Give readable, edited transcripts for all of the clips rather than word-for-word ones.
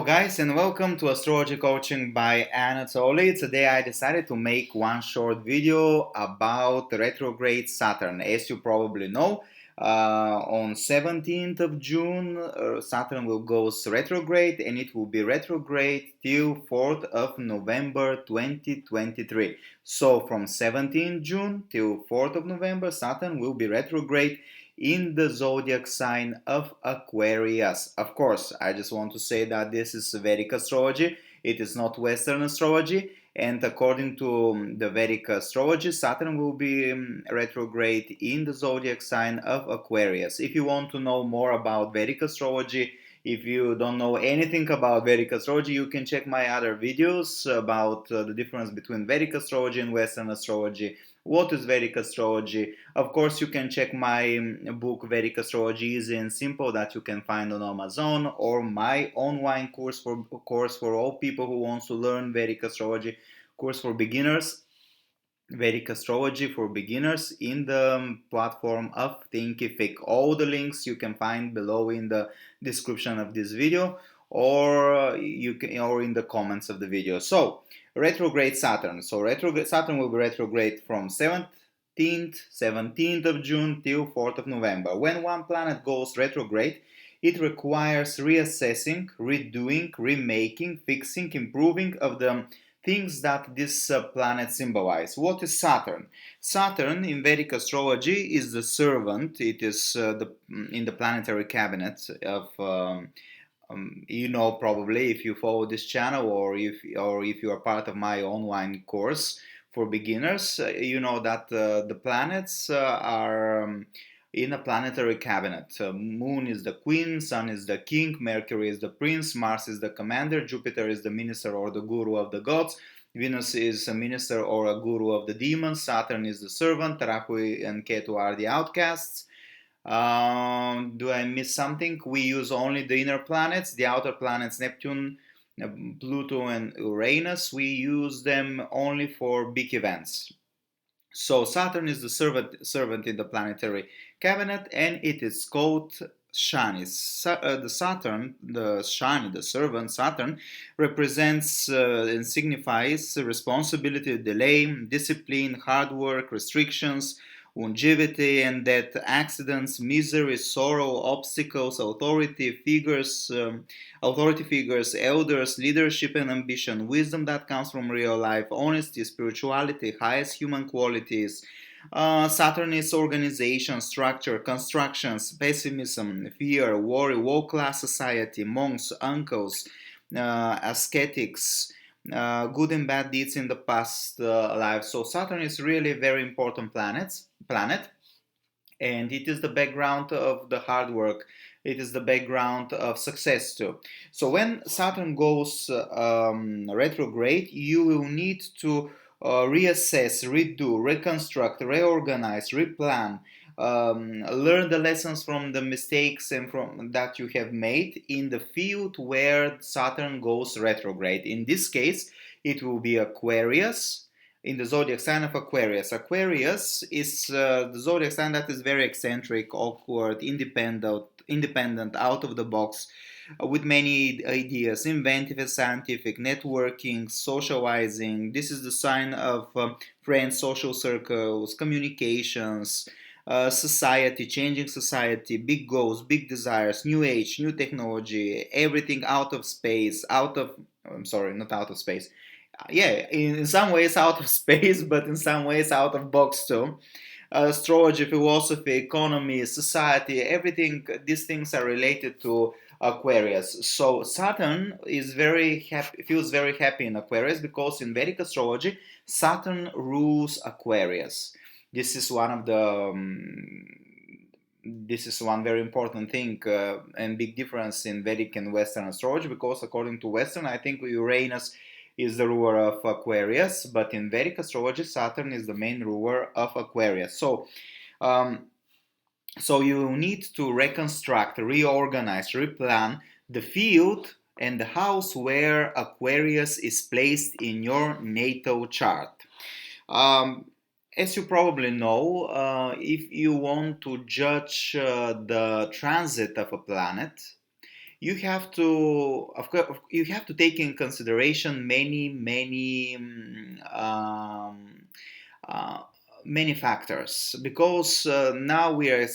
Hello guys and welcome to Astrology Coaching by Anatoly. Today I decided to make one short video about retrograde Saturn. As you probably know, on 17th of June Saturn will go retrograde, and it will be retrograde till 4th of November 2023. So from 17th June till 4th of November Saturn will be retrograde in the zodiac sign of Aquarius. Of course, I just want to say that this is Vedic astrology, it is not Western astrology, and according to the Vedic astrology, Saturn will be retrograde in the zodiac sign of Aquarius. If you want to know more about Vedic astrology, if you don't know anything about Vedic astrology, you can check my other videos about the difference between Vedic astrology and Western astrology. What is Vedic astrology? Of course, you can check my book Vedic Astrology Easy and Simple that you can find on Amazon, or my online course for all people who want to learn Vedic astrology, course for beginners, Vedic astrology for beginners, in the platform of Thinkific. All the links you can find below in the description of this video, or in the comments of the video. So retrograde Saturn. So retrograde Saturn will be retrograde from 17th of June till 4th of November. When one planet goes retrograde, it requires reassessing, redoing, remaking, fixing, improving of the things that this planet symbolize. What is Saturn? Saturn in Vedic astrology is the servant. It is in the planetary cabinet of you know, probably if you follow this channel, or if you are part of my online course for beginners, you know that the planets are in a planetary cabinet. Moon is the queen, Sun is the king, Mercury is the prince, Mars is the commander, Jupiter is the minister or the guru of the gods, Venus is a minister or a guru of the demons, Saturn is the servant, Rahu and Ketu are the outcasts. Do I miss something? We use only the inner planets, the outer planets, Neptune, Pluto and Uranus. We use them only for big events. So Saturn is the servant in the planetary cabinet, and it is called Shani. The Shani, the servant Saturn, represents and signifies responsibility, delay, discipline, hard work, restrictions, longevity and death, accidents, misery, sorrow, obstacles, authority figures, elders, leadership and ambition, wisdom that comes from real life, honesty, spirituality, highest human qualities. Saturn is organization, structure, constructions, pessimism, fear, worry, low-class society, monks, uncles, ascetics, good and bad deeds in the past life. So Saturn is really a very important planet, and it is the background of the hard work. It is the background of success too. So when Saturn goes retrograde, you will need to reassess, redo, reconstruct, reorganize, replan, learn the lessons from the mistakes and from that you have made in the field where Saturn goes retrograde. In this case, it will be Aquarius, in the zodiac sign of Aquarius. Aquarius is the zodiac sign that is very eccentric, awkward, independent, out of the box, with many ideas, inventive, scientific, networking, socializing. This is the sign of friends, social circles, communications, society, changing society, big goals, big desires, new age, new technology, everything out of space, I'm sorry, not out of space. Yeah, in some ways out of space, but in some ways out of box too. Astrology, philosophy, economy, society, everything, these things are related to Aquarius. So Saturn is very happy, feels very happy in Aquarius, because in Vedic astrology, Saturn rules Aquarius. This is one of the this is one very important thing and big difference in Vedic and Western astrology, because according to Western, I think Uranus is the ruler of Aquarius, but in Vedic astrology, Saturn is the main ruler of Aquarius. So, so you need to reconstruct, reorganize, replan the field and the house where Aquarius is placed in your natal chart. As you probably know, if you want to judge the transit of a planet, you have to, of course, you have to take in consideration uh, many factors, because now we are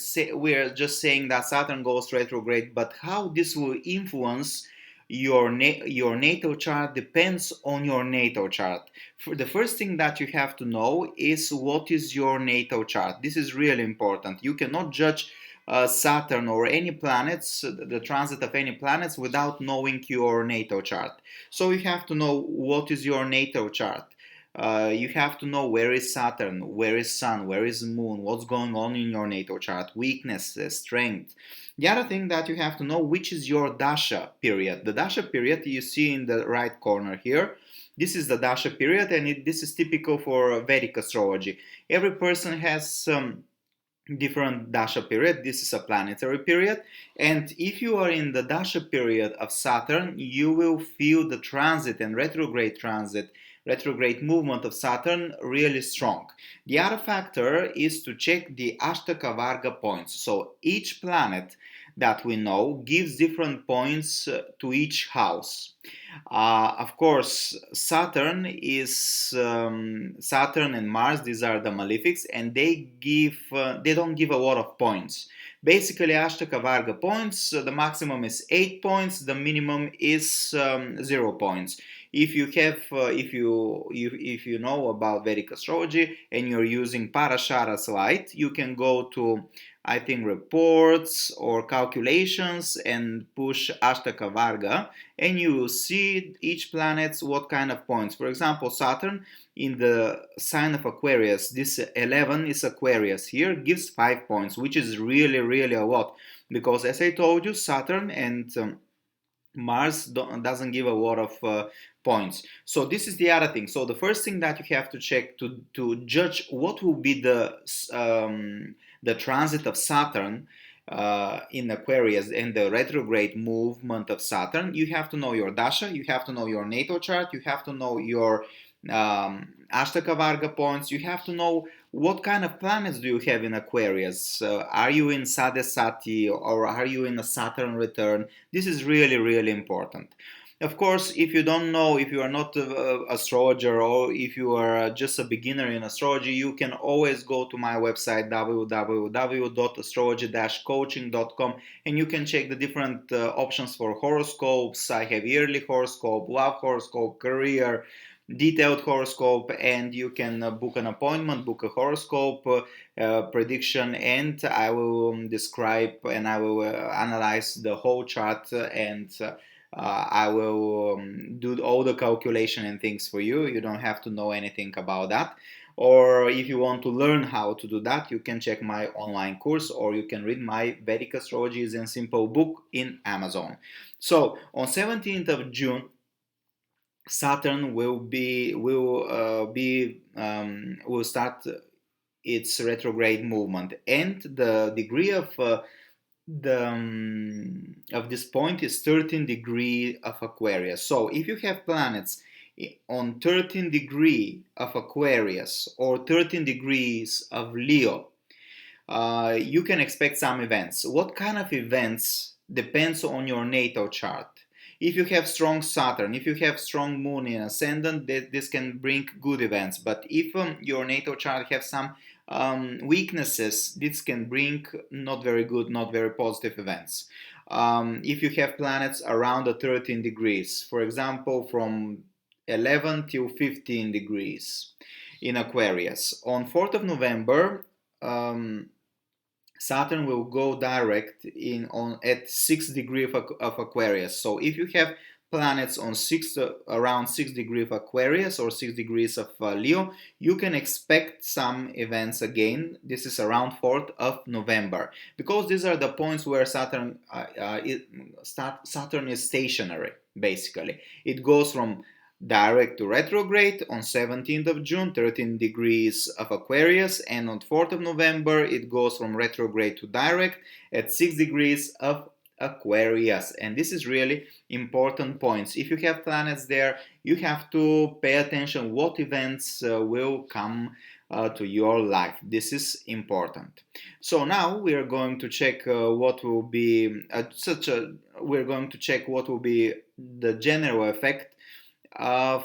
just saying that Saturn goes retrograde, but how this will influence your natal chart depends on your natal chart. For the first thing that you have to know is what is your natal chart. This is really important. You cannot judge Saturn or any planets, the transit of any planets, without knowing your natal chart. So you have to know what is your natal chart. You have to know where is Saturn, where is Sun, where is Moon, what's going on in your natal chart, weaknesses, strength. The other thing that you have to know, which is your Dasha period. The Dasha period you see in the right corner here. This is the Dasha period, and this is typical for Vedic astrology. Every person has different Dasha period. This is a planetary period, and if you are in the Dasha period of Saturn, you will feel the transit and retrograde movement of Saturn really strong. The other factor is to check the Ashtaka Varga points. So each planet that we know gives different points to each house. Of course, Saturn and Mars. These are the malefics, and they don't give a lot of points. Basically, Ashtaka Varga points. The maximum is 8 points. The minimum is 0 points. If you know about Vedic astrology and you're using Parashara light, you can go to, I think, reports or calculations and push Ashtaka Varga, and you will see each planet's what kind of points. For example, Saturn in the sign of Aquarius, this 11 is Aquarius here, gives 5 points, which is really, really a lot, because as I told you, Saturn and Mars doesn't give a lot of points. So this is the other thing. So the first thing that you have to check to judge what will be the transit of Saturn in Aquarius and the retrograde movement of Saturn, you have to know your Dasha, you have to know your natal chart, you have to know your Ashtaka Varga points, you have to know what kind of planets do you have in Aquarius. Are you in Sadesati or are you in a Saturn return? This is really, really important. Of course, if you don't know, if you are not an astrologer or if you are just a beginner in astrology, you can always go to my website www.astrology-coaching.com, and you can check the different options for horoscopes. I have yearly horoscope, love horoscope, career, detailed horoscope, and you can book an appointment, book a horoscope prediction, and I will describe and I will analyze the whole chart, and I will do all the calculation and things for you. You don't have to know anything about that. Or if you want to learn how to do that, you can check my online course, or you can read my Vedic Astrology is a Simple book in Amazon. So on 17th of June, Saturn will start its retrograde movement, and the degree of this point is 13 degree of Aquarius. So if you have planets on 13 degree of Aquarius or 13 degrees of Leo, you can expect some events. What kind of events depends on your natal chart. If you have strong Saturn, if you have strong Moon in Ascendant, this can bring good events. But if your natal chart have some weaknesses, this can bring not very good, not very positive events. If you have planets around the 13 degrees, for example, from 11 till 15 degrees in Aquarius, on 4th of November, Saturn will go direct at 6 degrees of Aquarius. So if you have planets on around 6 degrees of Aquarius or 6 degrees of Leo, you can expect some events again. This is around 4th of November, because these are the points where Saturn is stationary. Basically, it goes from direct to retrograde on 17th of June, 13 degrees of Aquarius, and on 4th of November it goes from retrograde to direct at 6 degrees of Aquarius. And this is really important points. If you have planets there, you have to pay attention what events will come to your life. This is important. So now we are going to check what will be we're going to check what will be the general effect of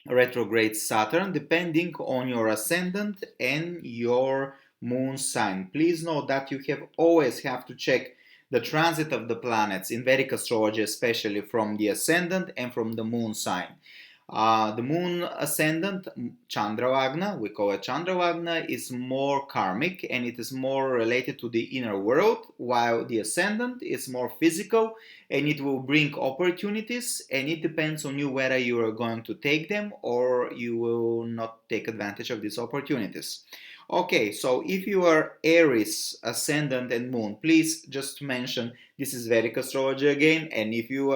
retrograde Saturn depending on your ascendant and your moon sign. Please note that you always have to check the transit of the planets in Vedic astrology, especially from the ascendant and from the moon sign. The moon ascendant, Chandravagna, we call it Chandravagna, is more karmic and it is more related to the inner world, while the ascendant is more physical and it will bring opportunities, and it depends on you whether you are going to take them or you will not take advantage of these opportunities. Okay, so if you are Aries, ascendant and moon, please just mention this is Vedic astrology again, and if you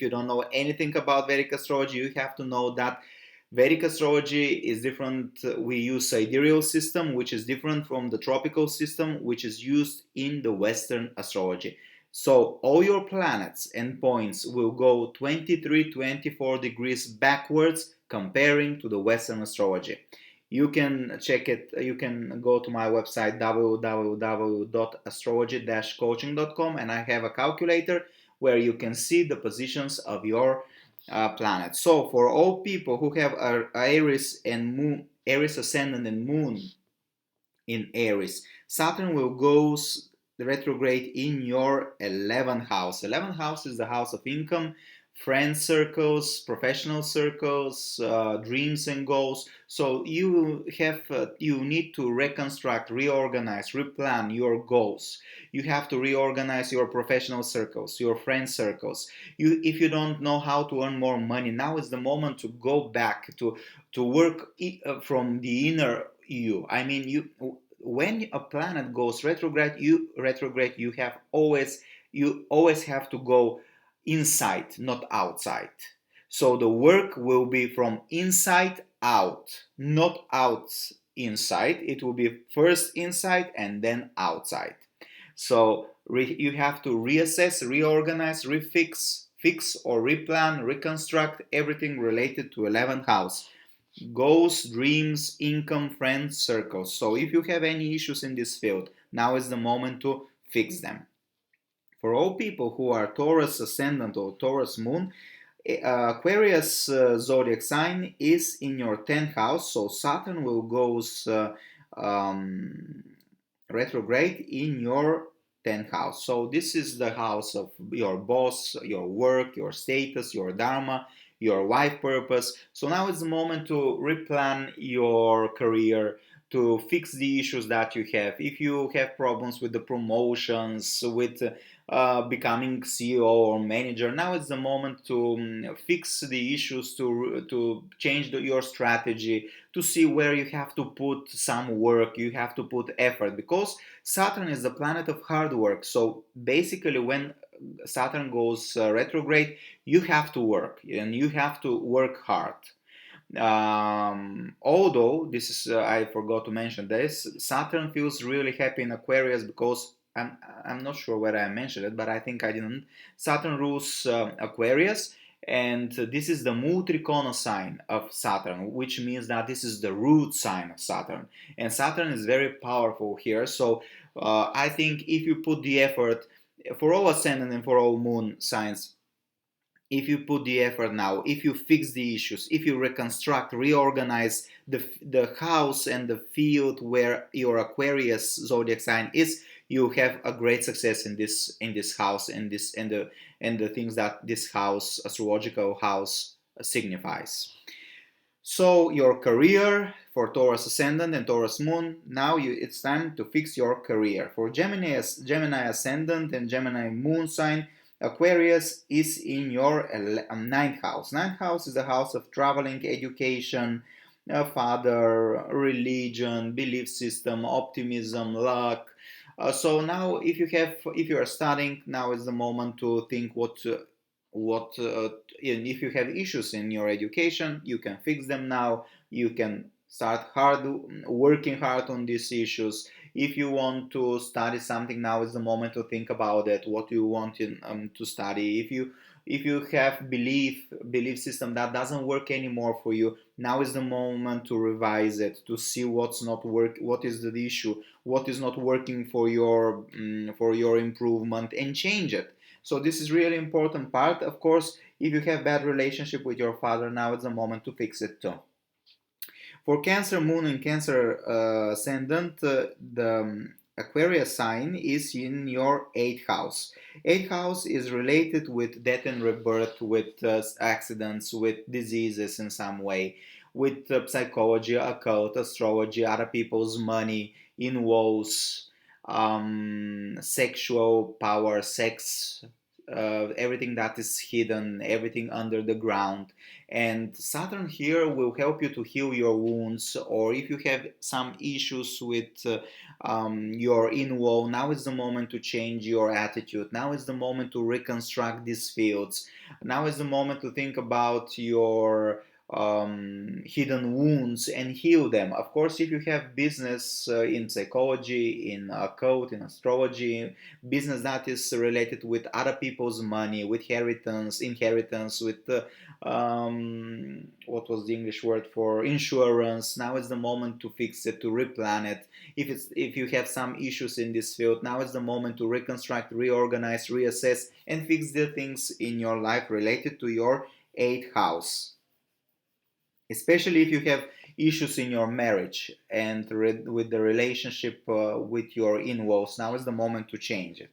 don't know anything about Vedic astrology, you have to know that Vedic astrology is different. We use sidereal system, which is different from the tropical system, which is used in the Western astrology. So all your planets and points will go 23-24 degrees backwards comparing to the Western astrology. You can check it. You can go to my website www.astrology-coaching.com, and I have a calculator where you can see the positions of your planets. So for all people who have Aries and Moon, Aries ascendant and Moon in Aries, Saturn will go retrograde in your 11th house. 11th house is the house of income, friend circles, professional circles, dreams and goals. So you need to reconstruct, reorganize, replan your goals. You have to reorganize your professional circles, your friend circles. If you don't know how to earn more money, now is the moment to go back to work from the inner you. I mean, when a planet goes retrograde, you always have to go inside, not outside. So the work will be from inside out, not out inside. It will be first inside and then outside. So you have to reassess, reorganize, fix or replan, reconstruct everything related to 11th house. Goals, dreams, income, friends, circles. So if you have any issues in this field, now is the moment to fix them. For all people who are Taurus ascendant or Taurus moon, Aquarius zodiac sign is in your 10th house, so Saturn will go retrograde in your 10th house. So this is the house of your boss, your work, your status, your dharma, your life purpose. So now is the moment to replan your career, to fix the issues that you have. If you have problems with the promotions, with becoming CEO or manager, now is the moment to fix the issues, to change your strategy, to see where you have to put some work, you have to put effort, because Saturn is the planet of hard work. So basically when Saturn goes retrograde, you have to work and you have to work hard. Although this is I forgot to mention this, Saturn feels really happy in Aquarius because I'm not sure whether I mentioned it, but I think I didn't. Saturn rules Aquarius, and this is the Mutrikona sign of Saturn, which means that this is the root sign of Saturn, and Saturn is very powerful here. So I think if you put the effort for all ascendant and for all moon signs, if you put the effort now, if you fix the issues, if you reconstruct, reorganize the house and the field where your Aquarius zodiac sign is, you have a great success in this house and the things that this house, astrological house, signifies. So your career for Taurus ascendant and Taurus moon, now it's time to fix your career. For Gemini ascendant and Gemini moon sign, Aquarius is in your 9th house. 9th house is the house of traveling, education, father, religion, belief system, optimism, luck. So now if you are studying, now is the moment to think if you have issues in your education, you can fix them now. You can start working hard on these issues. If you want to study something, now is the moment to think about it, what you want to study. If you if you have belief system that doesn't work anymore for you, now is the moment to revise it, to see what's not what is the issue, what is not working for your improvement, and change it. So this is really important part. Of course, if you have bad relationship with your father, now is the moment to fix it too. For Cancer Moon and Cancer Ascendant, the Aquarius sign is in your 8th house. 8th house is related with death and rebirth, with accidents, with diseases in some way, with psychology, occult, astrology, other people's money, in woes, sexual power, sex, everything that is hidden, everything under the ground. And Saturn here will help you to heal your wounds, or if you have some issues with your in-wall, now is the moment to change your attitude. Now is the moment to reconstruct these fields. Now is the moment to think about your hidden wounds and heal them. Of course, if you have business in psychology, in occult, in astrology, business that is related with other people's money, with inheritance, with what was the English word for insurance, now is the moment to fix it, to replan it. If you have some issues in this field, now is the moment to reconstruct, reorganize, reassess, and fix the things in your life related to your 8th house. Especially if you have issues in your marriage and with the relationship with your in-laws, now is the moment to change it.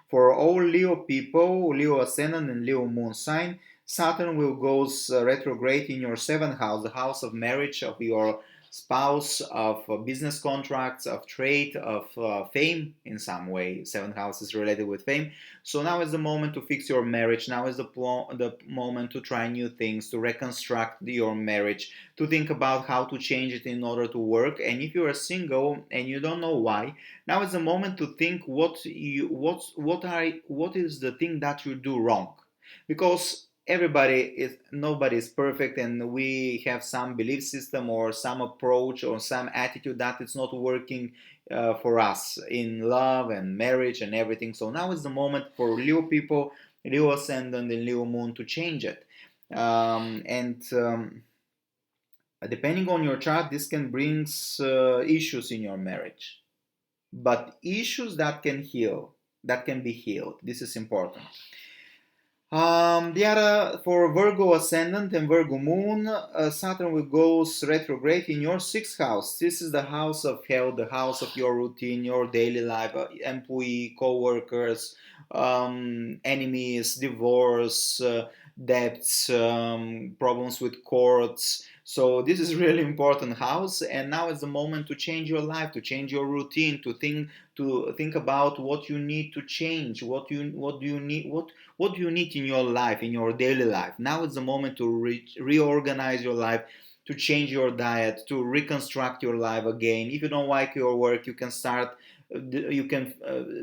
For all Leo people, Leo ascendant and Leo moon sign, Saturn will go retrograde in your 7th house, the house of marriage, of your spouse, of business contracts, of trade, of fame in some way. 7th house is related with fame. So now is the moment to fix your marriage. Now is the moment to try new things, to reconstruct your marriage, to think about how to change it in order to work. And if you are single and you don't know why, now is the moment to think what is the thing that you do wrong, because nobody is perfect, and we have some belief system or some approach or some attitude that it's not working for us in love and marriage and everything. So now is the moment for Leo people, Leo ascendant and Leo moon, to change it. Depending on your chart, this can bring issues in your marriage, but issues that can be healed. This is important. The other, for Virgo ascendant and Virgo moon, Saturn will go retrograde in your 6th house. This is the house of health, the house of your routine, your daily life, employee, co-workers, enemies, divorce, debts, problems with courts. So this is really important house, and now is the moment to change your life, to change your routine, to think about what you need to change, what do you need in your life, in your daily life. Now is the moment to reorganize your life, to change your diet, to reconstruct your life again. If you don't like your work, you can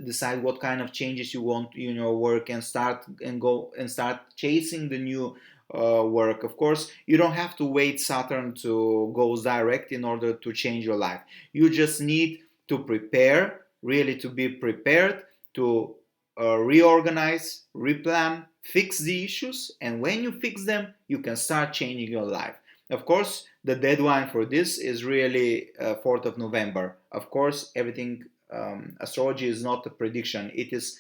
decide what kind of changes you want in your work, and start chasing the new work. Of course, you don't have to wait Saturn to go direct in order to change your life. You just need to prepare, really to be prepared to reorganize, replan, fix the issues, and when you fix them, you can start changing your life. Of course, the deadline for this is really 4th of November. Of course, everything, astrology is not a prediction. It is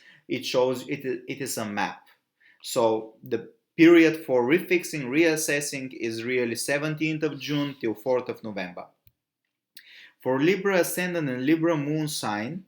a map. So the period for refixing, reassessing is really 17th of June till 4th of November. For Libra ascendant and Libra moon sign,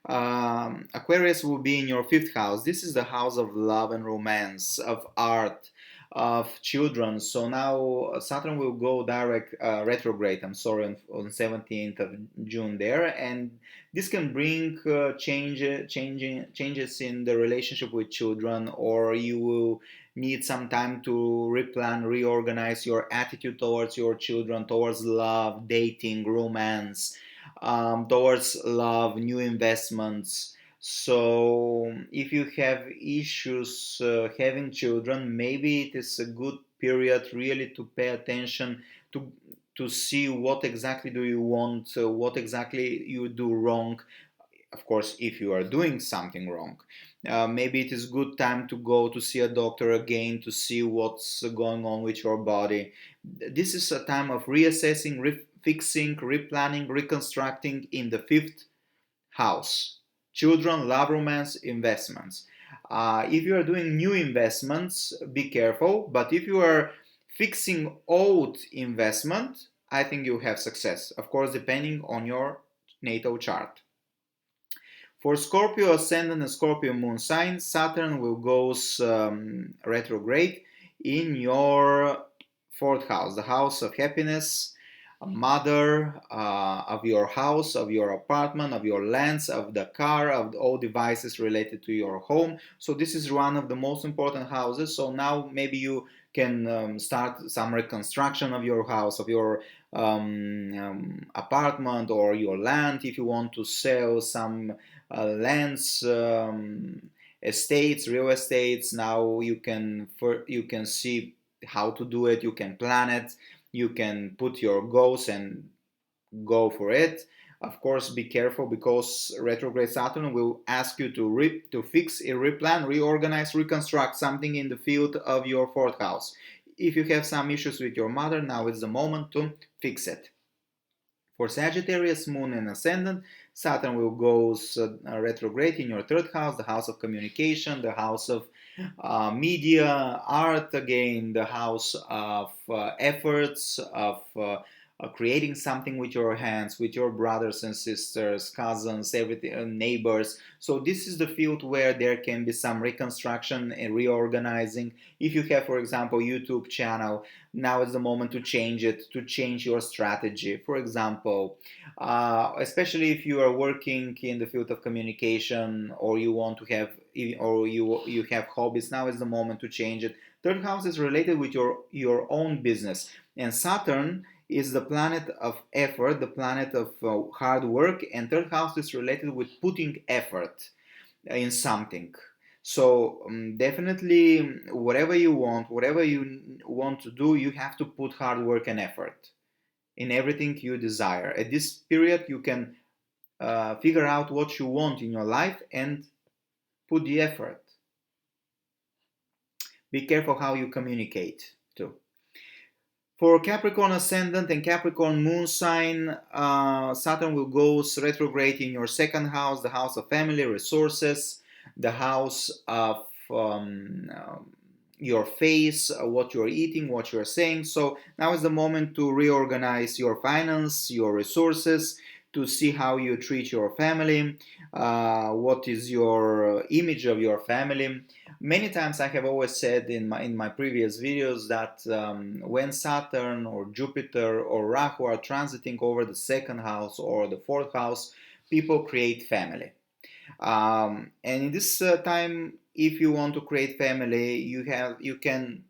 Aquarius will be in your 5th house. This is the house of love and romance, of art, of children. So now Saturn will go retrograde, on 17th of June there, and this can bring changes in the relationship with children, or you will need some time to replan, reorganize your attitude towards your children, towards love, dating, romance, towards love, new investments. So if you have issues having children, maybe it is a good period really to pay attention to see what exactly do you want, what exactly you do wrong. Of course, if you are doing something wrong. Maybe it is good time to go to see a doctor again to see what's going on with your body. This is a time of reassessing, refixing, replanning, reconstructing in the fifth house. Children, love, romance, investments. If you are doing new investments, be careful. But if you are fixing old investment, I think you have success. Of course, depending on your natal chart. For Scorpio ascendant and Scorpio moon sign, Saturn will go retrograde in your fourth house, the house of happiness, a mother, of your house, of your apartment, of your lands, of the car, of all devices related to your home. So this is one of the most important houses. So now maybe you can start some reconstruction of your house, of your apartment or your land. If you want to sell some lands, estates, real estates, now you can see how to do it. You can plan it. You can put your goals and go for it. Of course, be careful because retrograde Saturn will ask you to fix, replan, reorganize, reconstruct something in the field of your fourth house. If you have some issues with your mother, now is the moment to fix it. For Sagittarius, Moon and Ascendant, Saturn will go retrograde in your third house, the house of communication, the house of media, art again, the house of efforts, of creating something with your hands, with your brothers and sisters, cousins, everything, neighbors. So this is the field where there can be some reconstruction and reorganizing. If you have, for example, YouTube channel, now is the moment to change it, to change your strategy. For example, especially if you are working in the field of communication, or you want to have, or you have hobbies, now is the moment to change it. Third house is related with your own business, and Saturn is the planet of effort, the planet of hard work, and third house is related with putting effort in something. So definitely, whatever you want to do, you have to put hard work and effort in everything you desire. At this period, you can figure out what you want in your life and put the effort. Be careful how you communicate too. For Capricorn ascendant and Capricorn moon sign, Saturn will go retrograde in your second house, the house of family, resources, the house of your face, what you're eating, what you're saying. So now is the moment to reorganize your finance, your resources, to see how you treat your family, what is your image of your family. Many times I have always said in my previous videos that when Saturn or Jupiter or Rahu are transiting over the second house or the fourth house, people create family. And in this time, if you want to create family, you can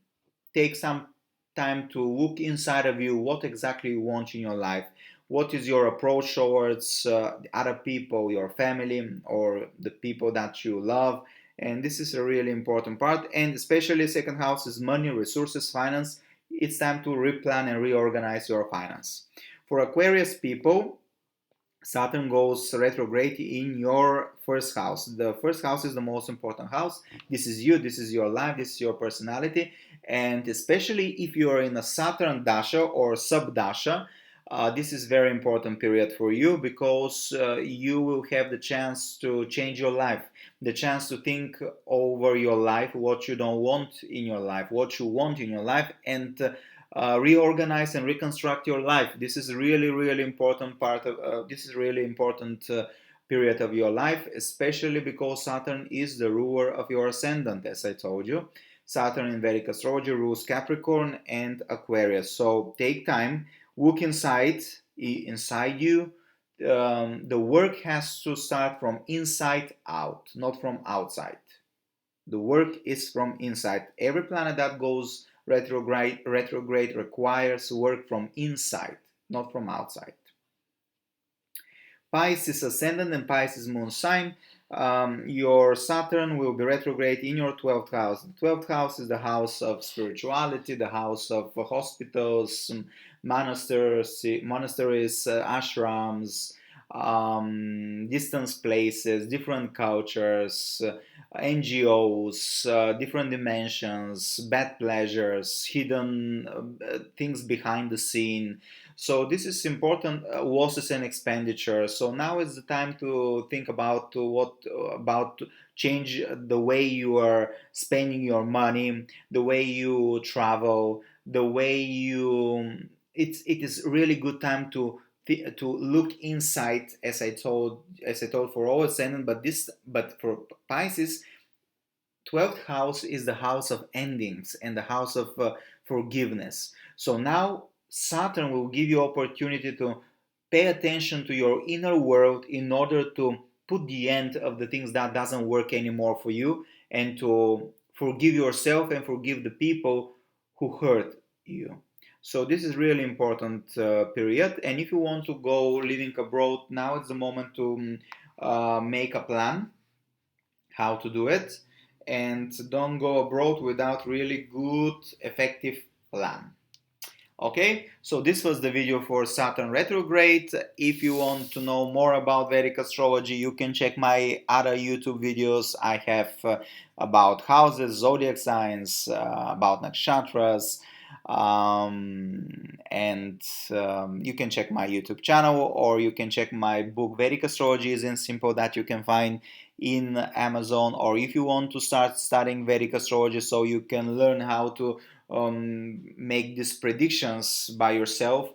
take some time to look inside of you, what exactly you want in your life. What is your approach towards other people, your family, or the people that you love? And this is a really important part. And especially second house is money, resources, finance. It's time to replan and reorganize your finance. For Aquarius people, Saturn goes retrograde in your first house. The first house is the most important house. This is you, this is your life, this is your personality. And especially if you are in a Saturn dasha or sub dasha, this is very important period for you because you will have the chance to change your life, the chance to think over your life, what you don't want in your life, what you want in your life, and reorganize and reconstruct your life. This is really important part of this is really important period of your life, especially because Saturn is the ruler of your ascendant, as I told you. Saturn in Vedic astrology rules Capricorn and Aquarius. So take time, look inside you. The work has to start from inside out, not from outside. The work is from inside. Every planet that goes retrograde requires work from inside, not from outside. Pisces ascendant and Pisces moon sign, your Saturn will be retrograde in your 12th house. The 12th house is the house of spirituality, the house of hospitals, monasteries, ashrams, distant places, different cultures, NGOs, different dimensions, bad pleasures, hidden things behind the scene. So this is important, losses and expenditure. So now is the time to think about about change the way you are spending your money, the way you travel, the way you. It is really good time to look inside, as I told for all ascendant, but for Pisces, 12th house is the house of endings and the house of forgiveness. So now Saturn will give you opportunity to pay attention to your inner world in order to put the end of the things that doesn't work anymore for you, and to forgive yourself and forgive the people who hurt you. So this is really important period. And if you want to go living abroad, now is the moment to make a plan how to do it, and don't go abroad without really good effective plan. Okay, so this was the video for Saturn retrograde. If you want to know more about Vedic astrology, you can check my other YouTube videos. I have about houses, zodiac signs, about nakshatras, and you can check my YouTube channel, or you can check my book Vedic Astrology is in Simple, that you can find in Amazon. Or if you want to start studying Vedic astrology so you can learn how to make these predictions by yourself,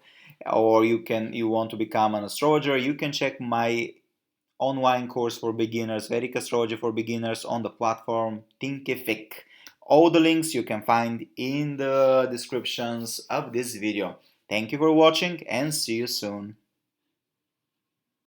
or you want to become an astrologer, you can check my online course for beginners, Vedic Astrology for Beginners, on the platform Thinkific. All the links you can find in the descriptions of this video. Thank you for watching, and see you soon.